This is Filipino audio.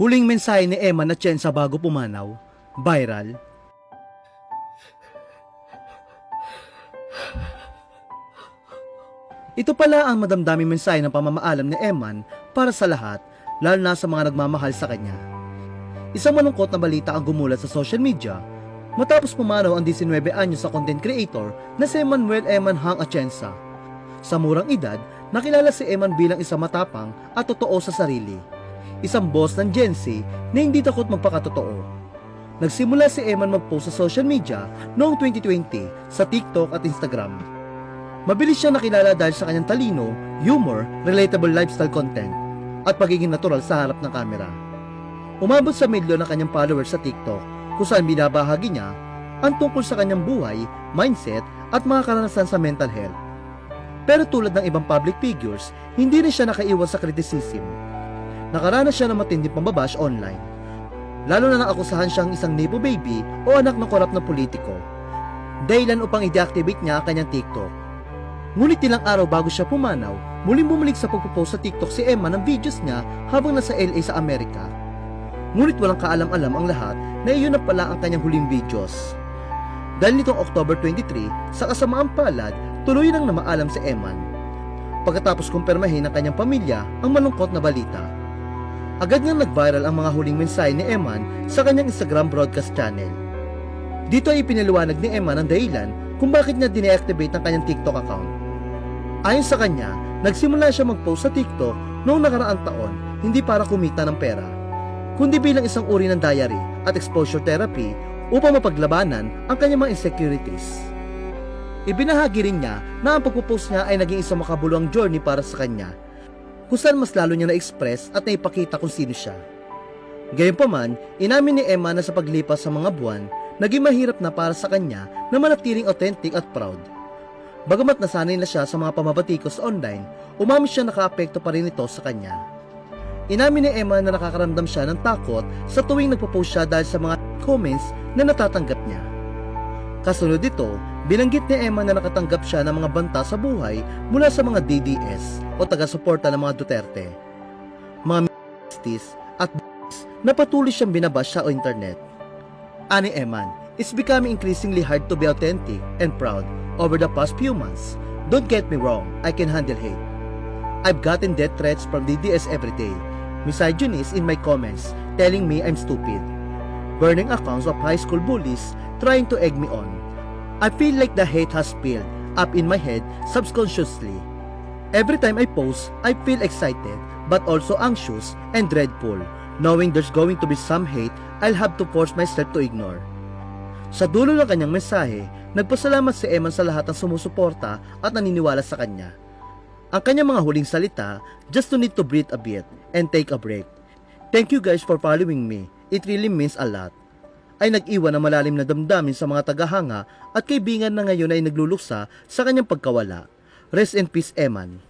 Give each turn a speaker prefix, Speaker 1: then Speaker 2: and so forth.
Speaker 1: Huling mensahe ni Eman Atienza bago pumanaw, viral. Ito pala ang madamdaming mensahe ng pamamaalam ni Eman para sa lahat, lalo na sa mga nagmamahal sa kanya. Isang malungkot na balita ang gumulat sa social media matapos pumanaw ang 19 anyos sa content creator na si Emmanuel Eman Hang Atienza. Sa murang edad, nakilala si Eman bilang isang matapang at totoo sa sarili. Isang boss ng Gen Z na hindi takot magpakatotoo. Nagsimula si Eman mag-post sa social media noong 2020 sa TikTok at Instagram. Mabilis siya nakilala dahil sa kanyang talino, humor, relatable lifestyle content, at pagiging natural sa harap ng kamera. Umabot sa milyon ng kanyang followers sa TikTok kung saan binabahagi niya ang tungkol sa kanyang buhay, mindset, at mga karanasan sa mental health. Pero tulad ng ibang public figures, hindi rin siya nakaiwas sa criticism. Nakaranas siya ng matinding pambabash online. Lalo na nang-akusahan siyang isang nepo baby o anak ng korap na politiko. Dahilan upang i-deactivate niya ang kanyang TikTok. Ngunit ilang araw bago siya pumanaw, muling bumalik sa pagpo-post sa TikTok si Emma ng videos niya habang nasa LA sa Amerika. Ngunit walang kaalam-alam ang lahat na iyon na pala ang kanyang huling videos. Dahil nitong October 23, sa kasamaang palad, tuloy nang namaalam si Eman. Pagkatapos kumpirmahin ng kanyang pamilya ang malungkot na balita. Agad ngang nag-viral ang mga huling mensahe ni Eman sa kanyang Instagram broadcast channel. Dito ay ipinaliwanag ni Eman ang dahilan kung bakit niya dineactivate ang kanyang TikTok account. Ayon sa kanya, nagsimula siya mag-post sa TikTok noong nakaraang taon hindi para kumita ng pera, kundi bilang isang uri ng diary at exposure therapy upang mapaglabanan ang kanyang mga insecurities. Ibinahagi rin niya na ang pagpo-post niya ay naging isang makabuluhang journey para sa kanya, kung saan mas lalo niya na-express at naipakita kung sino siya. Gayunpaman, inamin ni Emma na sa paglipas sa mga buwan, naging mahirap na para sa kanya na manatiling authentic at proud. Bagamat nasanay na siya sa mga pamabatikos online, umamin siya nakaapekto pa rin ito sa kanya. Inamin ni Emma na nakakaramdam siya ng takot sa tuwing nagpo-post siya dahil sa mga comments na natatanggap niya. Kasunod dito, binanggit ni Emma na nakatanggap siya ng mga banta sa buhay mula sa mga DDS o taga-suporta ng mga Duterte, mga mistis at na patuloy siyang binabash sa internet. Ani Eman, it's becoming increasingly hard to be authentic and proud over the past few months. Don't get me wrong, I can handle hate. I've gotten death threats from DDS every day, misogynists in my comments telling me I'm stupid, burning accounts of high school bullies trying to egg me on. I feel like the hate has built up in my head subconsciously. Every time I post, I feel excited but also anxious and dreadful, knowing there's going to be some hate I'll have to force myself to ignore. Sa dulo ng kanyang mensahe, nagpasalamat si Eman sa lahat ng sumusuporta at naniniwala sa kanya. Ang kanyang mga huling salita, just to need to breathe a bit and take a break. Thank you guys for following me. It really means a lot. Ay nag-iwan ng malalim na damdamin sa mga tagahanga at kaibigan na ngayon ay nagluluksa sa kanyang pagkawala. Rest in peace, Eman.